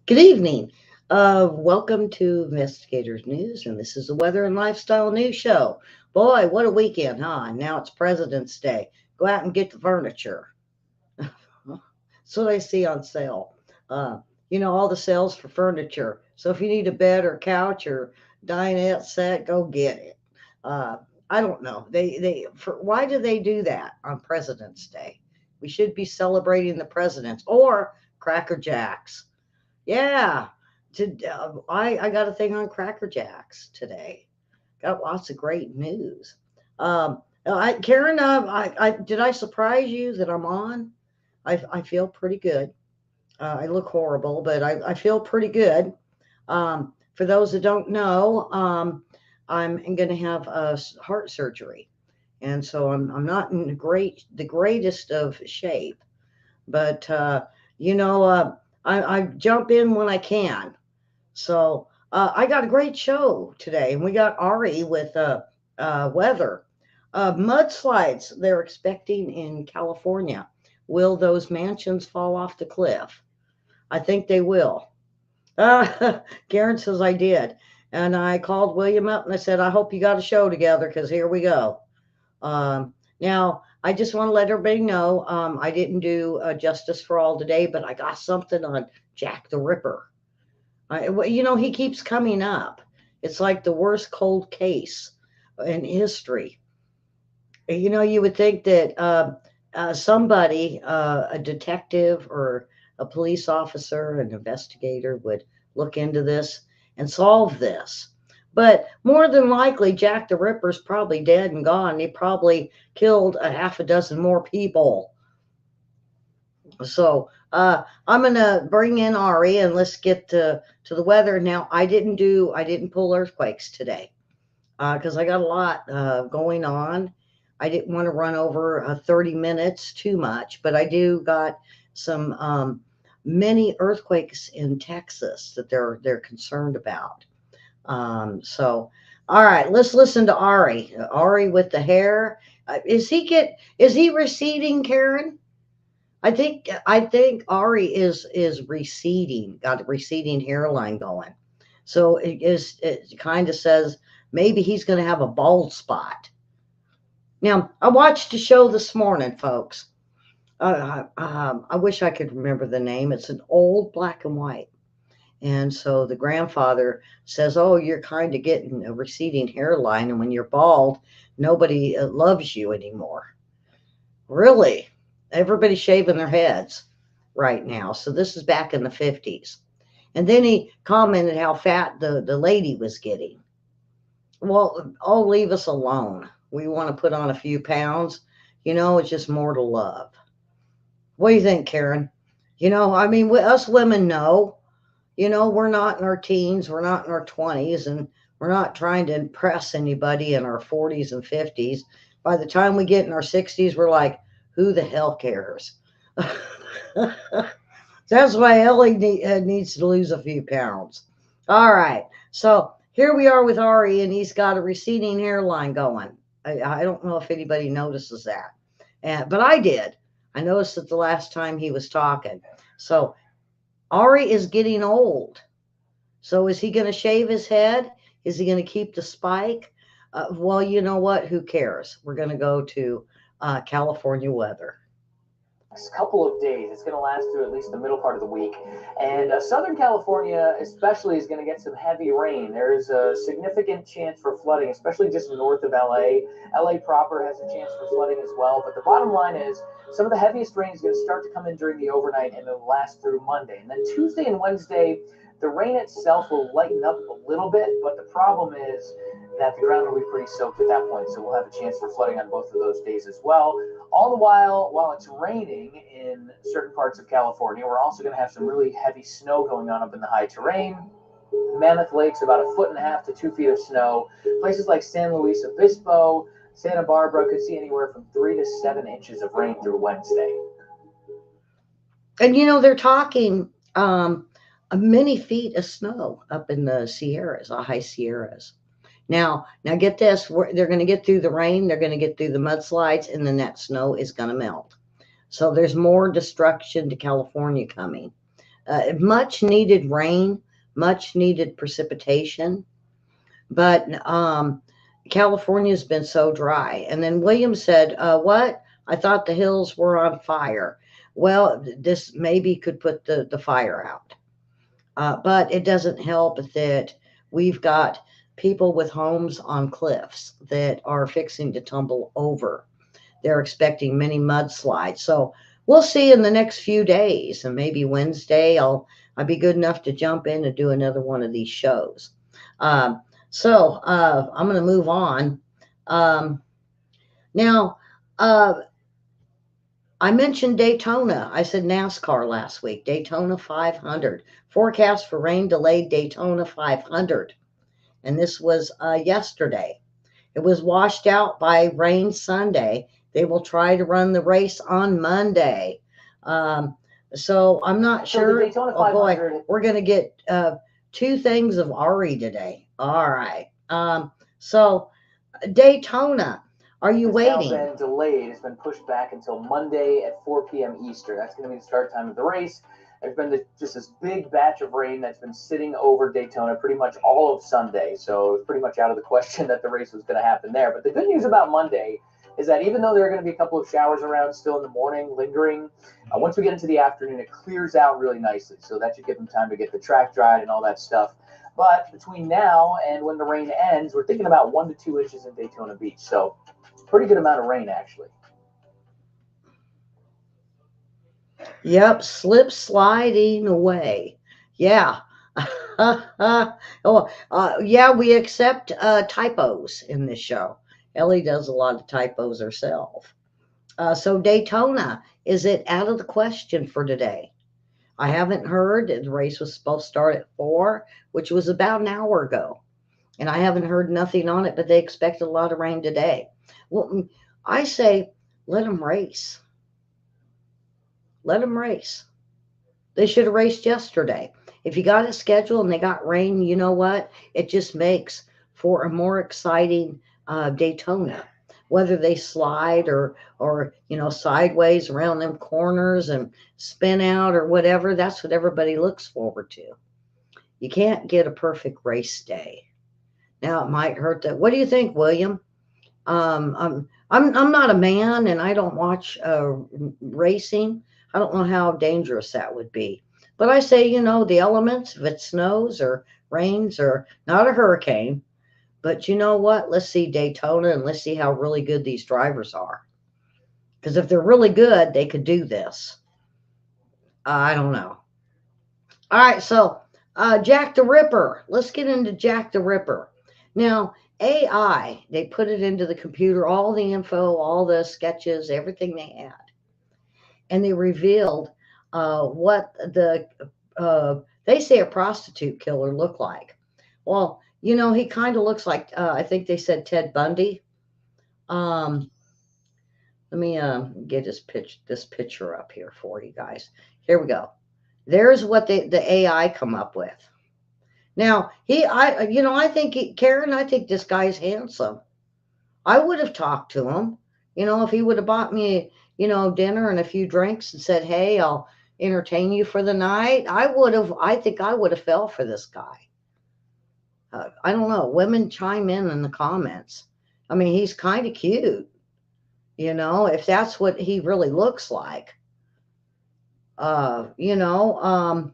Good evening. Welcome to Investigators News, and this is the Weather and Lifestyle News Show. Boy, what a weekend, huh? Now it's President's Day. Go out and get the furniture. That's what I see on sale. Uh, all the sales for furniture. So if you need a bed or couch or dinette set, go get it. Uh, I don't know. Why do they do that on President's Day? We should be celebrating the presidents or Cracker Jacks. Yeah. I got a thing on Cracker Jacks today. Got lots of great news. Karen, did I surprise you that I'm on? I feel pretty good. I look horrible, but I feel pretty good. For those that don't know, I'm going to have heart surgery, and so I'm not in the greatest of shape. But you know, I jump in when I can. So I got a great show today, and we got Ari with weather. Mudslides they're expecting in California. Will those mansions fall off the cliff? I think they will. Karen says I did. And I called William up and I said, I hope you got a show together because here we go. Now, I just want to let everybody know I didn't do Justice for All today, but I got something on Jack the Ripper. He keeps coming up. It's like the worst cold case in history. You would think that somebody, a detective or a police officer, an investigator, would look into this and solve this. But more than likely, Jack the Ripper's probably dead and gone. He probably killed a half a dozen more people. So I'm gonna bring in Ari and let's get to the weather. Now I didn't pull earthquakes today because I got a lot going on. I didn't want to run over 30 minutes too much, but I do got some many earthquakes in Texas that they're concerned about. So, all right, let's listen to Ari. Ari with the hair. Is he receding, Karen? I think Ari is receding, got a receding hairline going. So it kind of says maybe he's going to have a bald spot. Now, I watched a show this morning, folks. I wish I could remember the name. It's an old black and white. And so the grandfather says, "Oh, you're kind of getting a receding hairline, and when you're bald, nobody loves you anymore." Really? Everybody's shaving their heads right now. So this is back in the 50s. And then he commented how fat the lady was getting. Well, oh, leave us alone. We want to put on a few pounds. It's just more to love. What do you think, Karen? I mean, us women know. We're not in our teens, we're not in our 20s, and we're not trying to impress anybody in our 40s and 50s. By the time we get in our 60s, we're like, who the hell cares? That's why Ellie needs to lose a few pounds. All right. So here we are with Ari, and he's got a receding hairline going. I don't know if anybody notices that. But I did. I noticed it the last time he was talking. So Ari is getting old. So is he going to shave his head? Is he going to keep the spike? Well, you know what? Who cares? We're going to go to California weather. Next couple of days. It's going to last through at least the middle part of the week. And Southern California, especially, is going to get some heavy rain. There's a significant chance for flooding, especially just north of LA. LA proper has a chance for flooding as well. But the bottom line is some of the heaviest rain is going to start to come in during the overnight and it'll last through Monday. And then Tuesday and Wednesday, the rain itself will lighten up a little bit, but the problem is that the ground will be pretty soaked at that point, so we'll have a chance for flooding on both of those days as well. All the while it's raining in certain parts of California, we're also going to have some really heavy snow going on up in the high terrain. Mammoth Lake's about 1.5 to 2 feet of snow. Places like San Luis Obispo, Santa Barbara could see anywhere from 3 to 7 inches of rain through Wednesday. And they're talking many feet of snow up in the Sierras, the high Sierras. Now get this. They're going to get through the rain. They're going to get through the mudslides, and then that snow is going to melt. So there's more destruction to California coming. much needed rain, much needed precipitation, but California's been so dry. And then William said, "What? I thought the hills were on fire." Well, this maybe could put the fire out. But it doesn't help that we've got people with homes on cliffs that are fixing to tumble over. They're expecting many mudslides. So we'll see in the next few days, and maybe Wednesday I'll be good enough to jump in and do another one of these shows. Um, so I'm going to move on. Um, now, uh, I mentioned Daytona. I said NASCAR last week. Daytona 500. Forecast for rain delayed Daytona 500. And this was yesterday. It was washed out by rain Sunday. They will try to run the race on Monday. Um, so I'm not So the sure. Daytona Oh boy, 500. we're going to get two things of Ari today. All right. So Daytona, are you Has now waiting? been delayed. It's been pushed back until Monday at 4 p.m. Eastern. That's going to be the start time of the race. There's been just this big batch of rain that's been sitting over Daytona pretty much all of Sunday. So it's pretty much out of the question that the race was going to happen there. But the good news about Monday is that even though there are going to be a couple of showers around still in the morning, lingering, once we get into the afternoon, it clears out really nicely. So that should give them time to get the track dried and all that stuff. But between now and when the rain ends, we're thinking about 1 to 2 inches in Daytona Beach. So pretty good amount of rain, actually. Yep, slip sliding away. Yeah. Yeah, we accept typos in this show. Ellie does a lot of typos herself. So Daytona, is it out of the question for today? I haven't heard. The race was supposed to start at 4, which was about an hour ago. And I haven't heard nothing on it, but they expect a lot of rain today. Well, I say let them race. Let them race. They should have raced yesterday. If you got a schedule and they got rain, you know what? It just makes for a more exciting Daytona. Whether they slide or sideways around them corners and spin out or whatever, that's what everybody looks forward to. You can't get a perfect race day. Now it might hurt that. What do you think, William? I'm not a man and I don't watch racing. I don't know how dangerous that would be. But I say, the elements, if it snows or rains or not a hurricane, but you know what? Let's see Daytona and let's see how really good these drivers are. Because if they're really good, they could do this. I don't know. All right, so Jack the Ripper. Let's get into Jack the Ripper. Now, AI, they put it into the computer, all the info, all the sketches, everything they had. And they revealed what they say a prostitute killer looked like. Well, he kind of looks like, I think they said Ted Bundy. Um, Let me get this picture up here for you guys. Here we go. There's what the AI come up with. Now I think Karen, I think this guy's handsome. I would have talked to him. If he would have bought me, dinner and a few drinks and said, "Hey, I'll entertain you for the night." I think I would have fell for this guy. I don't know. Women chime in the comments. I mean, he's kind of cute. If that's what he really looks like. Uh, you know, um,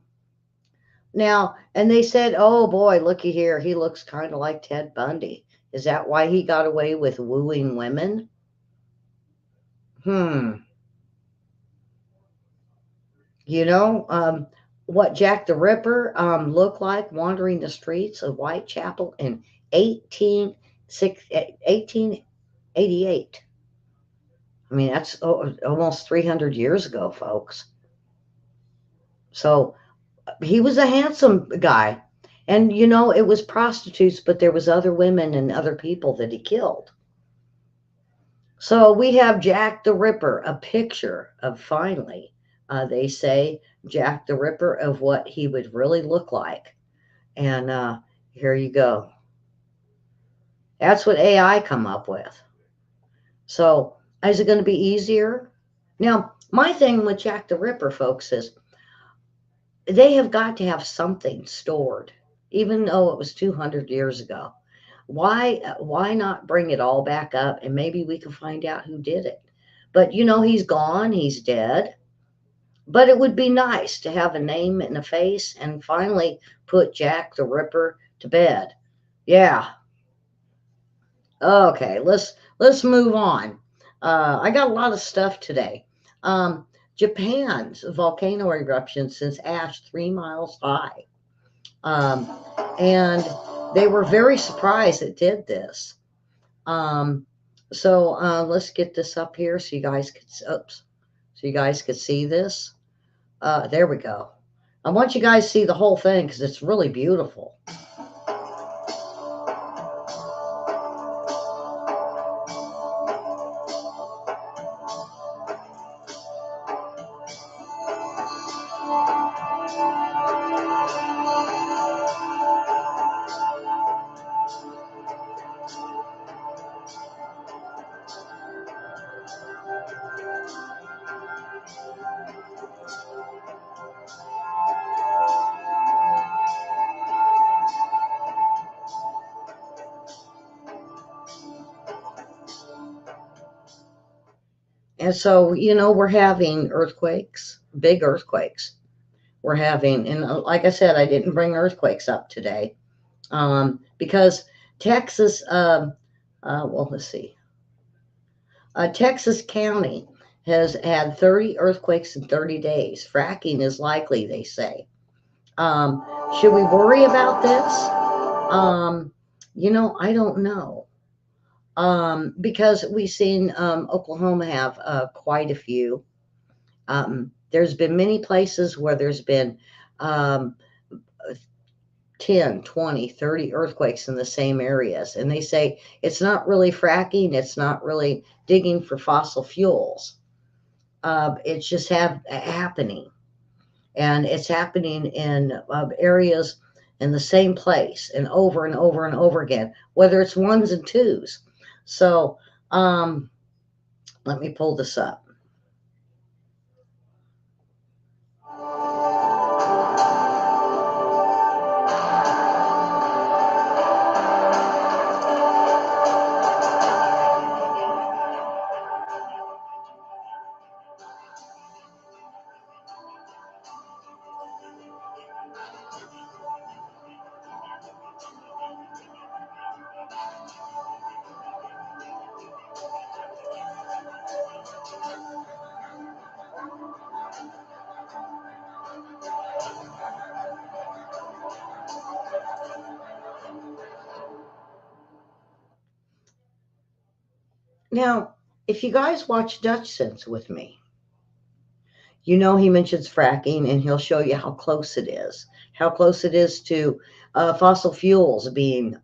Now, and they said, "Oh boy, looky here. He looks kind of like Ted Bundy. Is that why he got away with wooing women?" Hmm. You know, what Jack the Ripper looked like wandering the streets of Whitechapel in 1888. I mean, that's almost 300 years ago, folks. So he was a handsome guy. And, it was prostitutes, but there was other women and other people that he killed. So we have Jack the Ripper, a picture of finally, they say, Jack the Ripper of what he would really look like. And here you go. That's what AI come up with. So is it going to be easier? Now, my thing with Jack the Ripper, folks, is They have got to have something stored, even though it was 200 years ago. Why not bring it all back up and maybe we can find out who did it? But he's gone, he's dead. But it would be nice to have a name and a face and finally put Jack the Ripper to bed. Yeah. Okay, let's move on. I got a lot of stuff today. Um, Japan's volcano eruption sends ash 3 miles high. Um, and they were very surprised it did this. Um, so let's get this up here so you guys could, oops, so you guys could see this. There we go. I want you guys to see the whole thing because it's really beautiful. And so, we're having earthquakes, big earthquakes. We're having, and like I said, I didn't bring earthquakes up today because Texas, well, let's see, Texas County has had 30 earthquakes in 30 days. Fracking is likely, they say. Um, should we worry about this? Um, I don't know. Because we've seen Oklahoma have quite a few. There's been many places where there's been um, 10, 20, 30 earthquakes in the same areas. And they say it's not really fracking, it's not really digging for fossil fuels. It's just happening. And it's happening in areas in the same place and over and over and over again, whether it's ones and twos. So let me pull this up. Now, if you guys watch Dutch Sense with me, he mentions fracking and he'll show you how close it is to fossil fuels being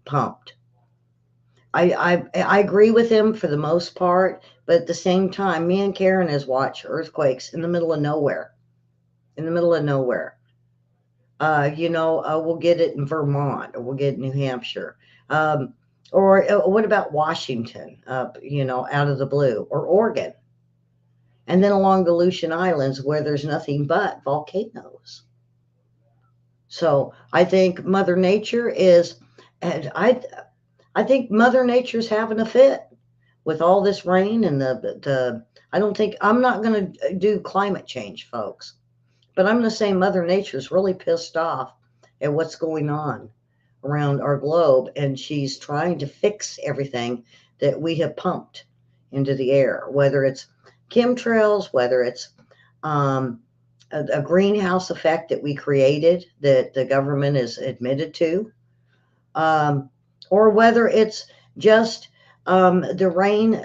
pumped. I agree with him for the most part, but at the same time, me and Karen has watched earthquakes in the middle of nowhere. In the middle of nowhere. We'll get it in Vermont or we'll get it in New Hampshire. Or what about Washington, out of the blue, or Oregon? And then along the Aleutian Islands where there's nothing but volcanoes. So I think Mother Nature is, and I think Mother Nature's having a fit with all this rain and the. I don't think I'm not going to do climate change, folks, but I'm going to say Mother Nature's really pissed off at what's going on around our globe, and she's trying to fix everything that we have pumped into the air, whether it's chemtrails, whether it's um, a greenhouse effect that we created that the government is admitted to, um, or whether it's just the rain,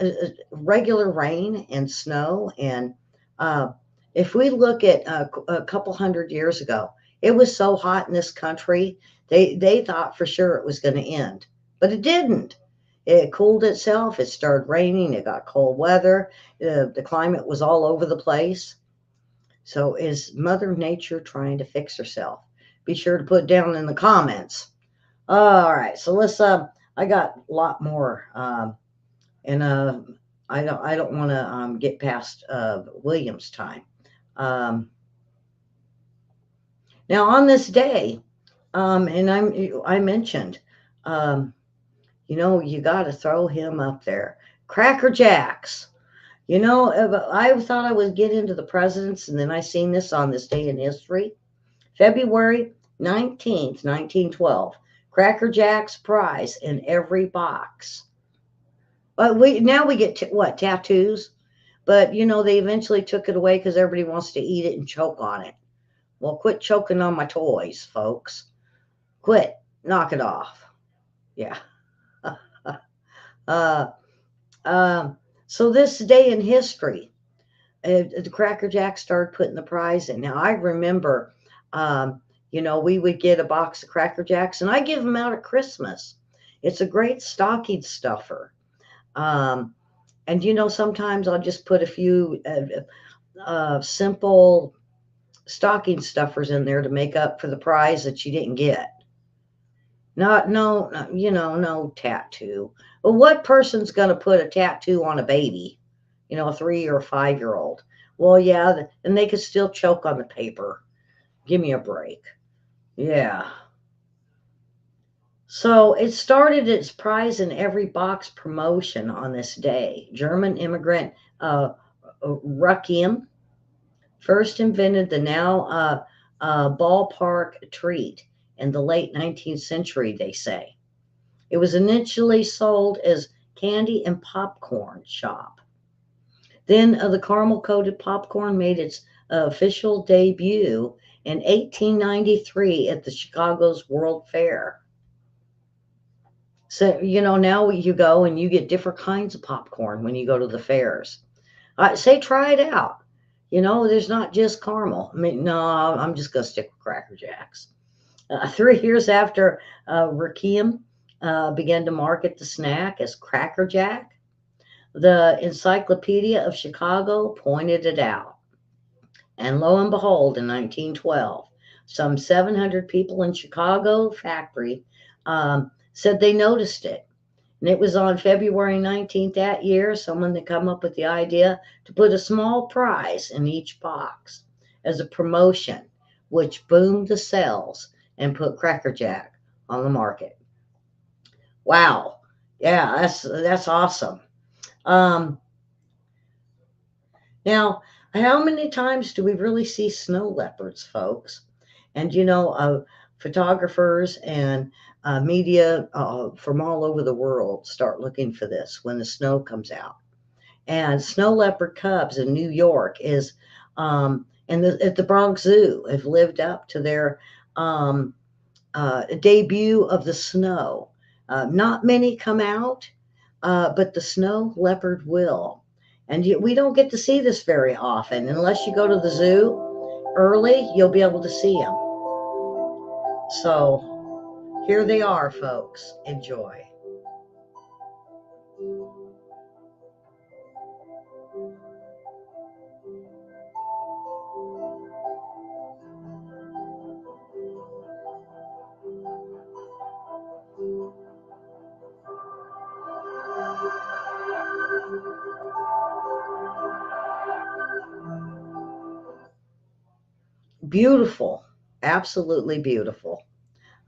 regular rain and snow. And uh, if we look at a couple hundred years ago, it was so hot in this country, they thought for sure it was going to end, but it didn't. It cooled itself. It started raining. It got cold weather. The climate was all over the place. So is Mother Nature trying to fix herself? Be sure to put down in the comments. All right, so let's. I got a lot more, and I don't want to get past William's time. Um, Now, on this day, and I mentioned, um, you got to throw him up there. Cracker Jacks. I thought I would get into the presidents, and then I seen this on this day in history. February 19th, 1912. Cracker Jacks prize in every box. But we get what, tattoos? But they eventually took it away because everybody wants to eat it and choke on it. Well, quit choking on my toys, folks. Quit. Knock it off. Yeah. uh, um, so this day in history, the Cracker Jack started putting the prize in. Now I remember, we would get a box of Cracker Jacks, and I give them out at Christmas. It's a great stocking stuffer. Um, and sometimes I'll just put a few simple stocking stuffers in there to make up for the prize that you didn't get. Not no, no, no tattoo. Well, what person's going to put a tattoo on a baby? A 3 or 5 year old. Well, yeah, and they could still choke on the paper. Give me a break. Yeah. So it started its prize in every box promotion on this day. German immigrant Ruckium first invented the now ballpark treat in the late 19th century, they say. It was initially sold as candy and popcorn shop. Then the caramel coated popcorn made its official debut in 1893 at the Chicago's World Fair. So, now you go and you get different kinds of popcorn when you go to the fairs. I say try it out. There's not just caramel. I mean, no, I'm just going to stick with Cracker Jacks. 3 years after Rakim began to market the snack as Cracker Jack, the Encyclopedia of Chicago pointed it out. And lo and behold, in 1912, some 700 people in Chicago factory said they noticed it. And it was on February 19th that year, someone had come up with the idea to put a small prize in each box as a promotion, which boomed the sales and put Cracker Jack on the market. Wow. Yeah, that's awesome. Um, Now, how many times do we really see snow leopards, folks? And photographers and media from all over the world start looking for this when the snow comes out. And snow leopard cubs in New York and at the Bronx Zoo have lived up to their um, debut of the snow. Not many come out, but the snow leopard will. And we don't get to see this very often. Unless you go to the zoo early, you'll be able to see them. So here they are, folks. Enjoy. Beautiful. Absolutely beautiful.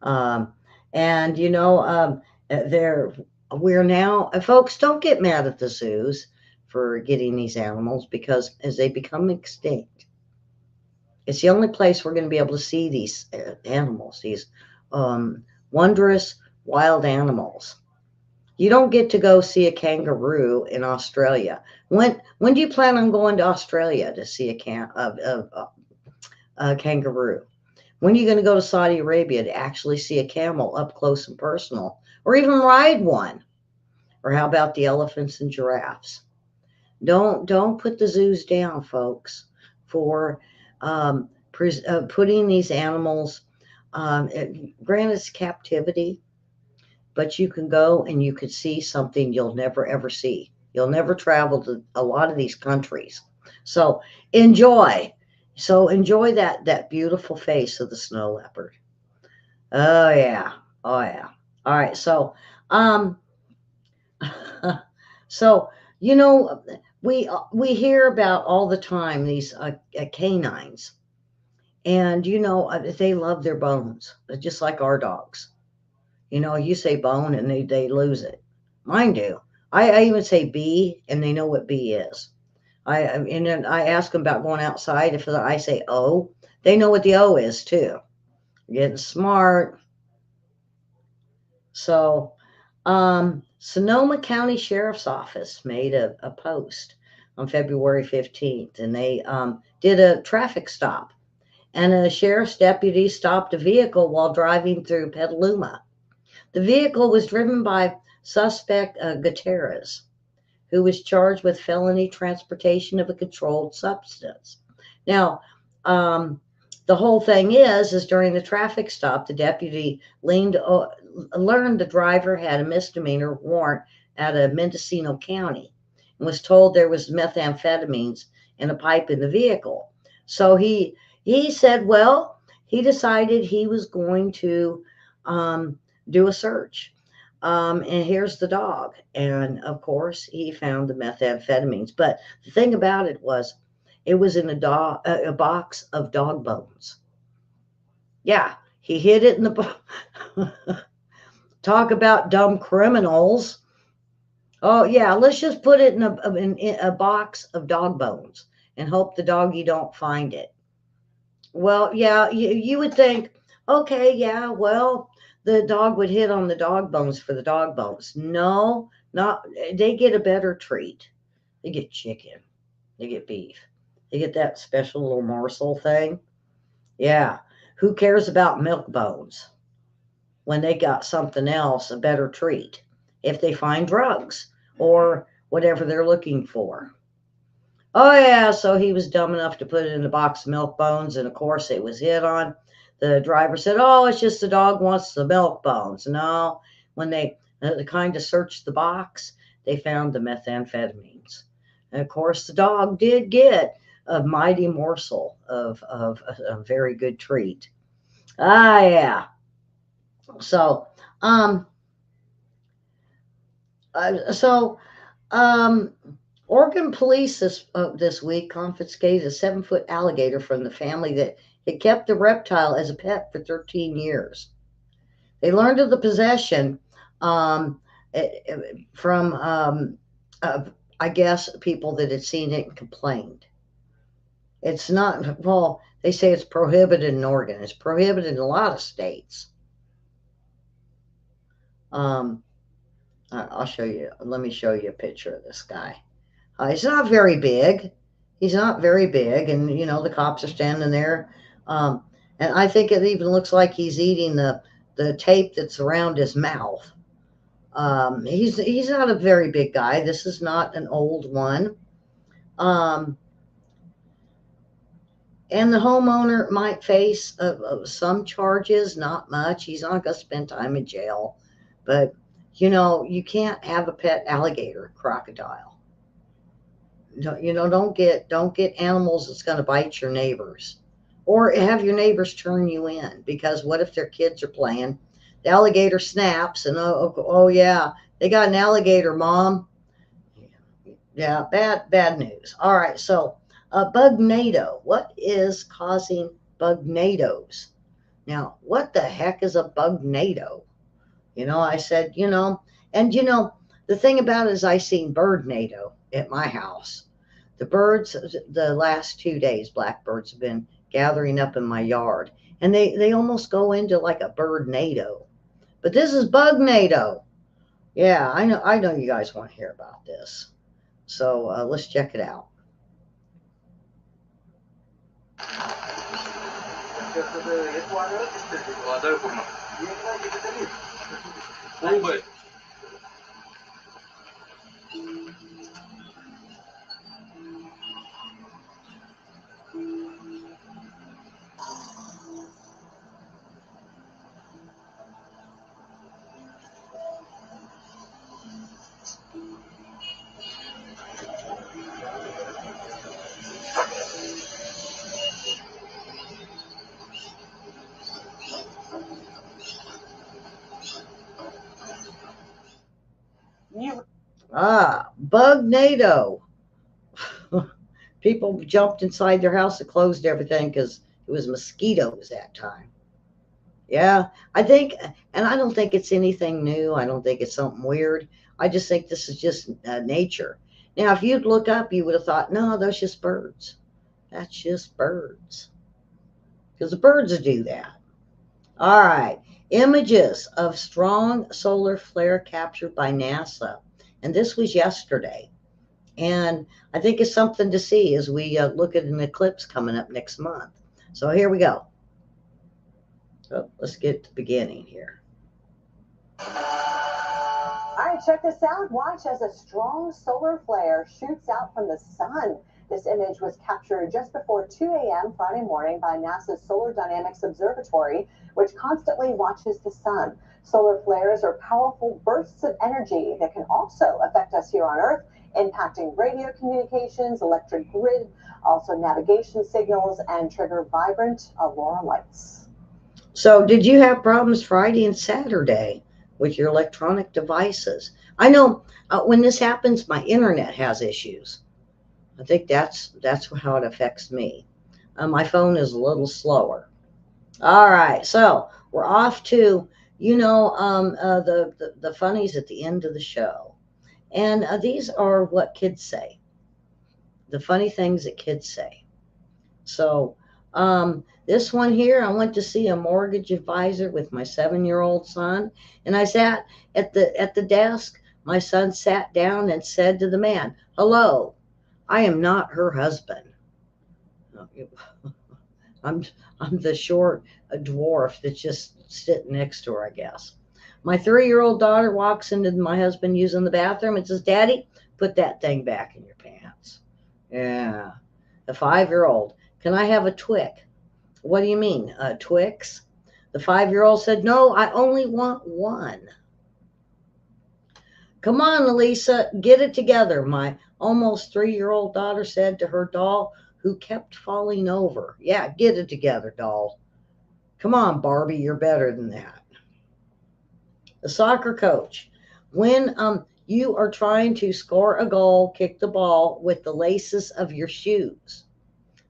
Um, and they're we're now folks, don't get mad at the zoos for getting these animals, because as they become extinct, it's the only place we're going to be able to see these animals, these wondrous wild animals. You don't get to go see a kangaroo in Australia. When do you plan on going to Australia to see a kangaroo? When are you going to go to Saudi Arabia to actually see a camel up close and personal, or even ride one? Or how about the elephants and giraffes? Don't put the zoos down, folks, for putting these animals. Granted, it's captivity, but you can go and you could see something you'll never ever see. You'll never travel to a lot of these countries. So enjoy. So enjoy that beautiful face of the snow leopard. Oh yeah. Oh yeah. All right. Um so you know we hear about all the time these canines, And, they love their bones, just like our dogs. You say bone and they lose it. Mine do. I even say B and they know what B is. And then I ask them about going outside. If I say O, they know what the O is too. Getting smart. So, Sonoma County Sheriff's Office made a post on February 15th, and they did a traffic stop. And a sheriff's deputy stopped a vehicle while driving through Petaluma. The vehicle was driven by suspect Gutierrez, who was charged with felony transportation of a controlled substance. Now, the whole thing is during the traffic stop, the deputy learned the driver had a misdemeanor warrant out of Mendocino County and was told there was methamphetamines in a pipe in the vehicle. So he said, well, he decided he was going to do a search. And here's the dog. And of course, he found the methamphetamines. But the thing about it was in a box of dog bones. Yeah, he hid it in the box. Talk about dumb criminals. Oh, yeah, let's just put it in a box of dog bones and hope the doggy don't find it. Well, yeah, you would think, okay, yeah, well, the dog would hit on the dog bones for the dog bones. No, not they get a better treat. They get chicken, they get beef, they get that special little morsel thing. Yeah, who cares about milk bones when they got something else, a better treat, if they find drugs or whatever they're looking for. Oh yeah, so he was dumb enough to put it in a box of milk bones, and of course it was hit on. The driver said, "Oh, it's just the dog wants the milk bones." No, when they kind of searched the box, they found the methamphetamines, and of course the dog did get a mighty morsel of a very good treat. Ah, yeah. So, um, so um, Oregon police this week confiscated a 7-foot alligator from the family that had kept the reptile as a pet for 13 years. They learned of the possession um, from, uh, I guess, people that had seen it and complained. It's not, well, they say it's prohibited in Oregon. It's prohibited in a lot of states. Um, I'll show you. Let me show you a picture of this guy. He's not very big. He's not very big, and the cops are standing there, um, and I think it even looks like he's eating the tape that's around his mouth. He's not a very big guy. This is not an old one, um, and the homeowner might face some charges, not much. He's not going to spend time in jail, but you can't have a pet alligator, crocodile. Don't get animals that's going to bite your neighbors or have your neighbors turn you in, because what if their kids are playing, the alligator snaps, and oh yeah, they got an alligator, mom. Yeah, bad news. All right, so bugnado, what is causing bugnados? Now, what the heck is a bugnado? I said, and the thing about it is I seen birdnado at my house. The birds, the last 2 days, blackbirds have been gathering up in my yard, and they almost go into like a bird NATO. But this is bug NATO. Yeah, I know you guys want to hear about this. So let's check it out. Bug NATO. People jumped inside their house and closed everything because It was mosquitoes that time. Yeah, I think, and I don't think it's anything new. I don't think it's something weird. I just think this is just nature. Now, if you'd look up, you would have thought, no, that's just birds. That's just birds. Because the birds do that. All right. Images of strong solar flare captured by NASA. And this was yesterday. And I think it's something to see as we look at an eclipse coming up next month. So here we go. Oh, let's get to the beginning here. All right, check this out. Watch as a strong solar flare shoots out from the sun. This image was captured just before 2 a.m. Friday morning by NASA's Solar Dynamics Observatory, which constantly watches the sun. Solar flares are powerful bursts of energy that can also affect us here on Earth, impacting radio communications, electric grid, also navigation signals, and trigger vibrant aurora lights. So, did you have problems Friday and Saturday with your electronic devices? I know when this happens, my internet has issues. I think that's how it affects me. My phone is a little slower. All right, so we're off to the funnies at the end of the show, and these are what kids say, the funny things that kids say. So this one here, I went to see a mortgage advisor with my 7-year-old son, and I sat at the desk. My son sat down and said to the man, "Hello, I am not her husband." I'm I'm the short dwarf that's just sitting next to her, I guess. My 3-year-old daughter walks into my husband using the bathroom and says, "Daddy, put that thing back in your pants." Yeah. The 5-year-old, "Can I have a Twic?" "What do you mean, Twix?" The 5-year-old said, "No, I only want one." "Come on, Elisa, get it together," my almost 3-year-old daughter said to her doll, who kept falling over. "Yeah, get it together, doll. Come on, Barbie, you're better than that." The soccer coach, when you are trying to score a goal, kick the ball with the laces of your shoes.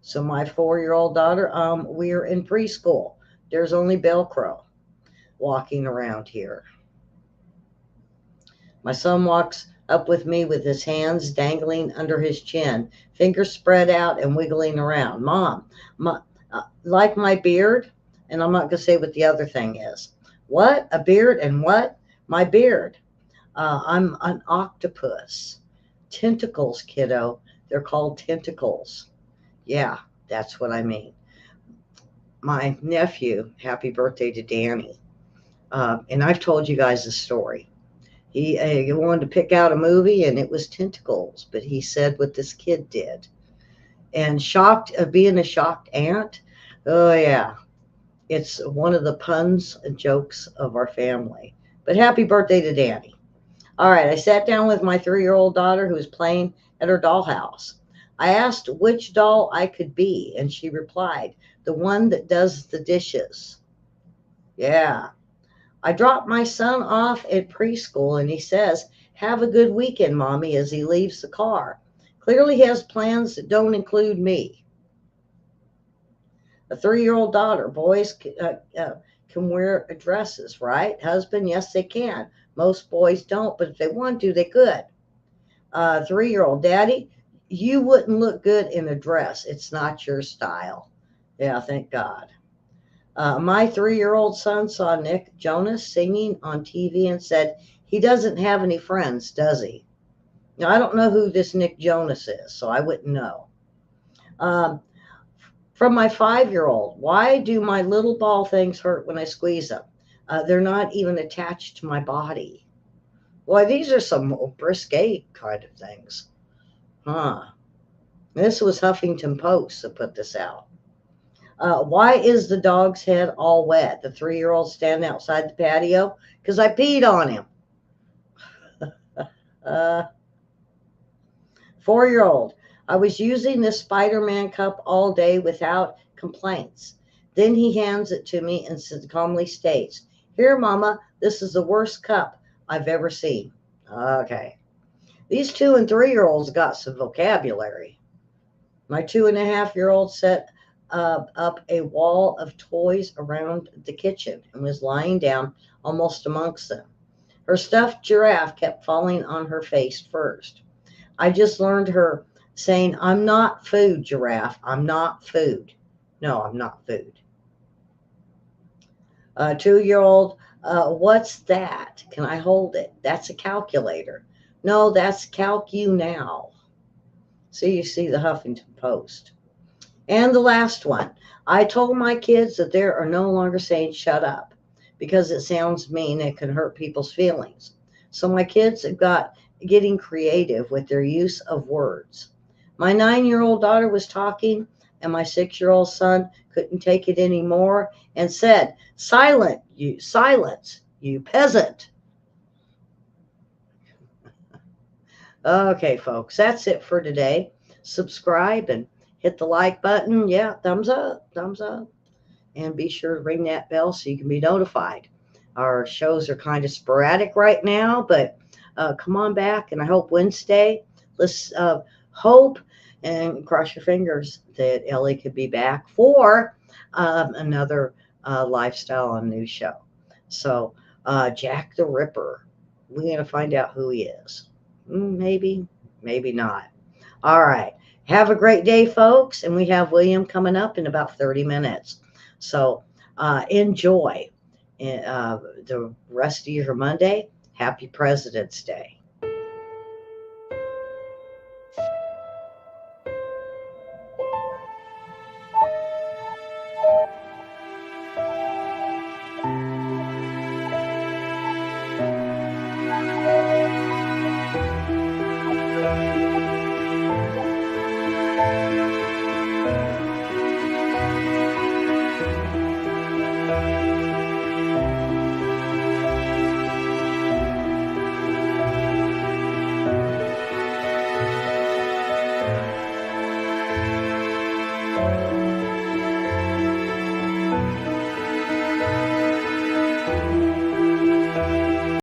So my 4-year-old daughter, we're in preschool. There's only Velcro walking around here. My son walks up with me with his hands dangling under his chin, fingers spread out and wiggling around. "Mom, like my beard?" And I'm not going to say what the other thing is. "What? A beard and what?" "My beard. I'm an octopus." "Tentacles, kiddo. They're called tentacles." Yeah, that's what I mean. My nephew, happy birthday to Danny. And I've told you guys the story. He wanted to pick out a movie, and it was tentacles, but he said what this kid did. And shocked, being a shocked aunt, oh yeah, it's one of the puns and jokes of our family. But happy birthday to Danny. All right, I sat down with my 3-year-old daughter who was playing at her dollhouse. I asked which doll I could be, and she replied, "The one that does the dishes." Yeah. I dropped my son off at preschool, and he says, "Have a good weekend, Mommy," as he leaves the car. Clearly, he has plans that don't include me. A 3-year-old daughter, boys can wear dresses, right? Husband, yes, they can. Most boys don't, but if they want to, they could. 3-year-old, "Daddy, you wouldn't look good in a dress. It's not your style." Yeah, thank God. My 3-year-old son saw Nick Jonas singing on TV and said, "He doesn't have any friends, does he?" Now, I don't know who this Nick Jonas is, so I wouldn't know. Um, from my 5-year-old, "Why do my little ball things hurt when I squeeze them? They're not even attached to my body." Boy, these are some risque kind of things. Huh. This was Huffington Post that put this out. Why is the dog's head all wet? The 3-year-old standing outside the patio. "Because I peed on him." uh, 4-year-old, "I was using this Spider-Man cup all day without complaints. Then he hands it to me and calmly states, 'Here, Mama, this is the worst cup I've ever seen.'" Okay. These 2 and 3-year-olds got some vocabulary. My 2.5-year-old said, up a wall of toys around the kitchen and was lying down almost amongst them. Her stuffed giraffe kept falling on her face first. I just learned her saying, "I'm not food, giraffe. I'm not food." No, I'm not food. 2-year old, what's that? Can I hold it? That's a calculator. No, that's Calc You Now. So you see the Huffington Post. And the last one, I told my kids that they are no longer saying shut up because it sounds mean and can hurt people's feelings. So my kids have got getting creative with their use of words. My 9-year-old daughter was talking, and my 6-year-old son couldn't take it anymore and said, silence, you peasant." Okay, folks, that's it for today. Subscribe and hit the like button. Yeah, thumbs up, thumbs up. And be sure to ring that bell so you can be notified. Our shows are kind of sporadic right now, but come on back. And I hope Wednesday, let's hope and cross your fingers that Ellie could be back for another lifestyle and news show. So, Jack the Ripper, we're going to find out who he is. Maybe, maybe not. All right. Have a great day, folks. And we have William coming up in about 30 minutes. So enjoy the rest of your Monday. Happy President's Day.